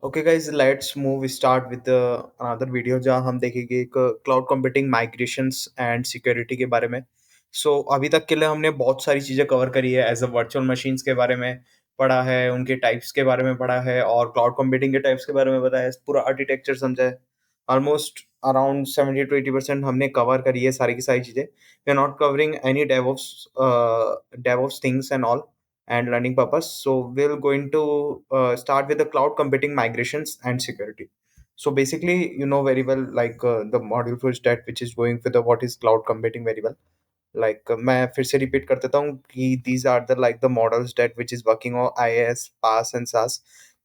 Okay guys let's move start with another video जहाँ हम देखेंगे एक cloud computing migrations and security के बारे में। अभी तक के लिए हमने बहुत सारी चीज़ें कवर करी है। एज अ वर्चुअल मशीन्स के बारे में पढ़ा है, उनके टाइप्स के बारे में पढ़ा है और क्लाउड कंप्यूटिंग के टाइप्स के बारे में बताया है, पूरा आर्किटेक्चर समझा है। ऑलमोस्ट अराउंड 70 to 80% हमने कवर करी है सारी की सारी चीज़ें। We are not covering any DevOps things and all and learning purpose. So we're going to start with the cloud computing migrations and security. So basically, you know very well, like the module for that which is going for the what is cloud computing very well. Like मैं फिर से repeat कर देता हूँ कि these are the like the models that which is working on IaaS, PaaS and SaaS.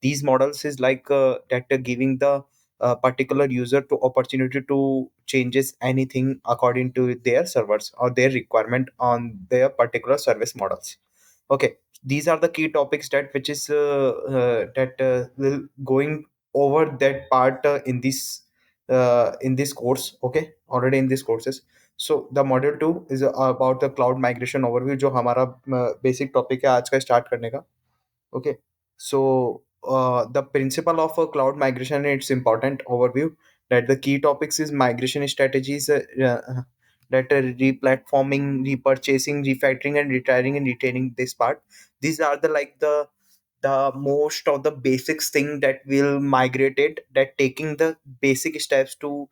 These models is like that giving the particular user to opportunity to changes anything according to their servers or their requirement on their particular service models. Okay, these are the key topics that which is that will going over that part in this course. Okay, already in these courses. So the module 2 is about the cloud migration overview जो हमारा basic topic है आज का start करने का. Okay, so the principle of a cloud migration, it's important overview that the key topics is migration strategies, that replatforming, repurchasing, refactoring, and retiring and retaining this part. These are the like the most of the basics thing that will migrate it. That taking the basic steps to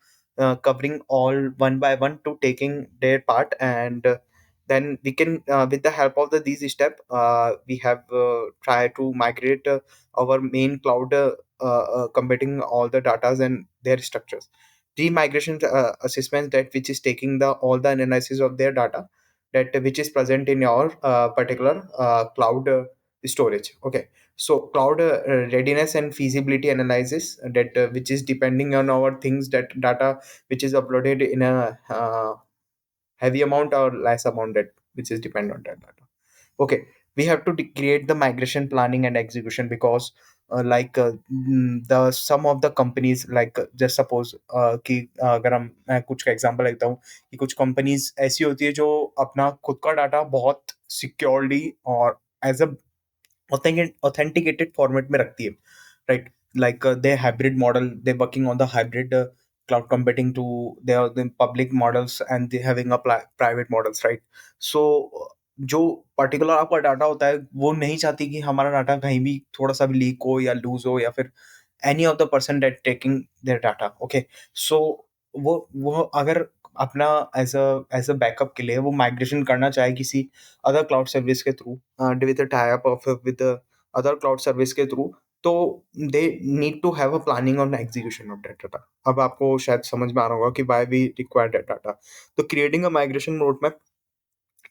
covering all one by one to taking their part and. Then we can with the help of these step we have tried to migrate our main cloud combating all the datas and their structures. Migration assessments that which is taking the all the analysis of their data that which is present in your particular cloud storage. Okay, so cloud readiness and feasibility analysis that which is depending on our things that data which is uploaded in a heavy amount or less amount that which is depend on that data. Okay, we have to create the migration planning and execution because the some of the companies like just suppose कि अगर मैं कुछ का example लेता हूँ कि कुछ companies ऐसी होती है जो अपना खुद का डाटा बहुत सिक्योरली और एज अ authenticated format में रखती है, right? Like they hybrid model, they're working on the hybrid cloud computing to their the public models and they having a private models, right? So जो particular आपका data होता है वो नहीं चाहती कि हमारा डाटा कहीं भी थोड़ा सा भी लीक हो या लूज हो या फिर any of the person that taking their data. Okay, so वो अगर अपना एज अ बैकअप के लिए वो माइग्रेशन करना चाहे किसी अदर क्लाउड सर्विस के through with tie up of with other cloud service के थ्रू, तो they need to have a planning on execution of that data. अब आपको शायद समझ में आ रहा होगा कि why we require that data. तो creating a migration road map,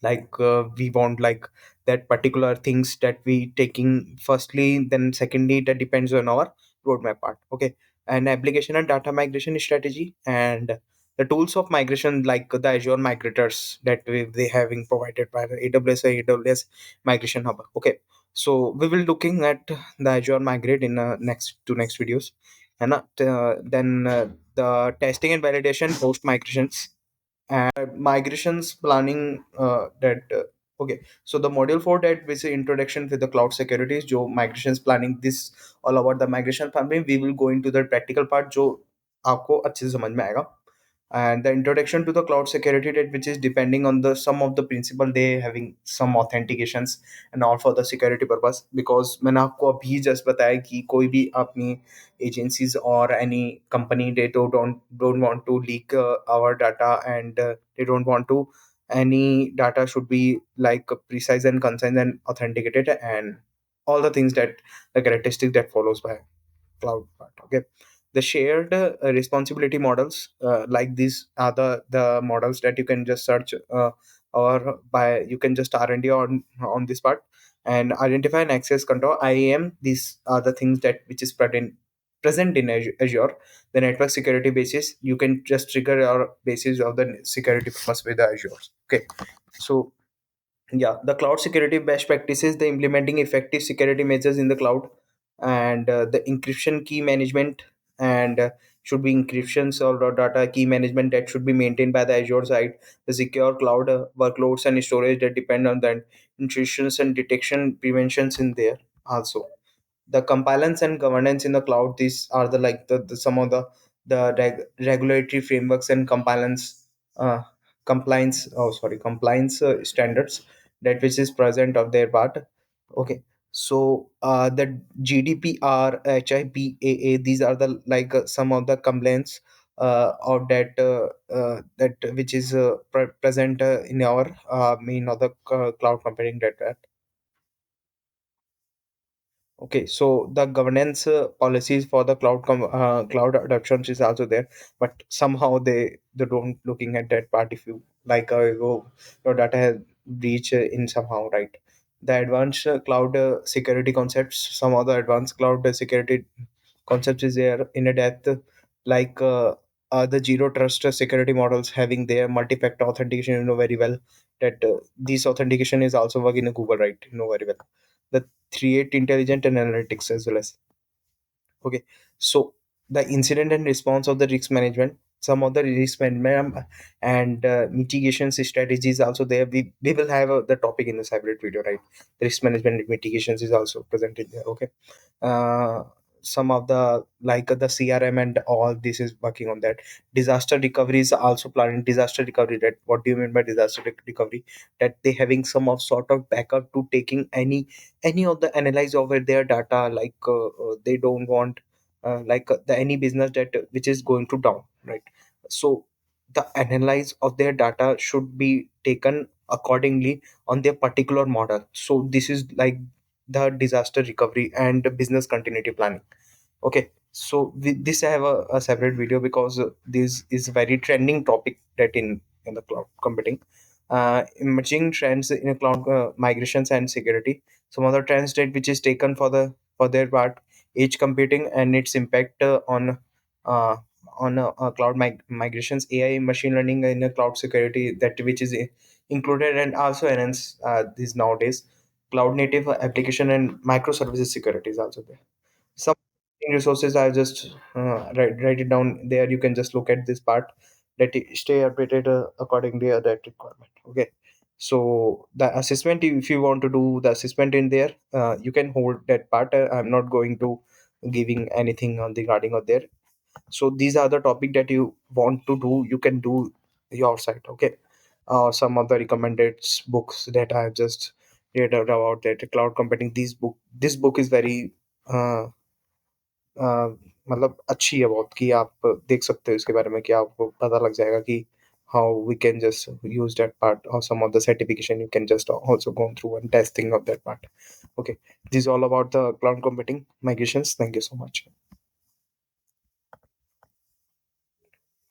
like we want like that particular things that we taking firstly, then secondly that depends on our roadmap part. Okay, and application and data migration strategy and the tools of migration like the Azure migrators that they having provided by the AWS migration hub. Okay, so we will looking at the Azure migrate in next videos, and then the testing and validation post migrations and migrations planning that okay, so the module for that which is introduction with the cloud securities jo migrations planning, this all about the migration planning. We will go into the practical part जो आपको अच्छे से समझ में आएगा, and the introduction to the cloud security that which is depending on the some of the principle they having some authentications and all for the security purpose. Because मैंने आपको अभी जस्ट बताया कि कोई भी अपनी agencies or any company they don't want to leak our data and they don't want to any data should be like precise and concise and authenticated and all the things that the characteristic that follows by cloud part. Okay, the shared responsibility models like these are the models that you can just search or by you can just R&D on this part and identify and access control IAM. These are the things that which is present in Azure. The network security basis you can just trigger your basis of the security purpose with the Azure. Okay, so yeah, the cloud security best practices, the implementing effective security measures in the cloud and the encryption key management and should be encryptions or data key management that should be maintained by the Azure side, the secure cloud workloads and storage that depend on that, intrusions and detection preventions in there also. The compliance and governance in the cloud, these are the like the some of the regulatory frameworks and uh, compliance standards that which is present of their part. Okay, so the GDPR, HIPAA, these are the like some of the complaints of that which is present in our main of the cloud computing data. Okay, so the governance policies for the cloud adoptions is also there, but somehow they don't looking at that part. If you like, your data has breach in somehow, right? The advanced cloud security concepts, some of the advanced cloud security concepts is there in a depth, like the zero trust security models having their multi-factor authentication. You know very well that this authentication is also working in Google, right? You know very well the create intelligent and analytics as well as. Okay, so the incident and response of the risk management, some of the risk management and mitigation strategies also there. We will have the topic in the separate video, right? The risk management and mitigations is also presented there. Okay, uh, some of the like the CRM and all this is working on that. Disaster recovery is also planning disaster recovery. That what do you mean by disaster recovery? That they having some of sort of backup to taking any of the analyze over their data, like they don't want the any business that which is going to down, right? So the analyze of their data should be taken accordingly on their particular model. So this is like the disaster recovery and the business continuity planning. Okay, so this I have a separate video because this is a very trending topic that in the cloud computing. Emerging trends in cloud migrations and security. Some other trends that which is taken for their part, edge computing and its impact uh, cloud migrations, AI, machine learning in a cloud security, that which is included and also enhance these nowadays. Cloud native application and microservices security is also there. Some resources I just write it down there. You can just look at this part that stay updated accordingly that requirement. Okay, so the assessment, if you want to do the assessment in there, you can hold that part. I'm not going to giving anything on the regarding of there. So these are the topic that you want to do, you can do your side. Okay, some of the recommended books that I have just read out about that cloud computing, this book is very uh, मतलब अच्छी है बहुत, कि आप देख सकते हो इसके बारे में, कि आपको पता लग जाएगा कि how we can just use that part or some of the certification you can just also go through and testing of that part. Okay, this is all about the cloud computing migrations. Thank you so much.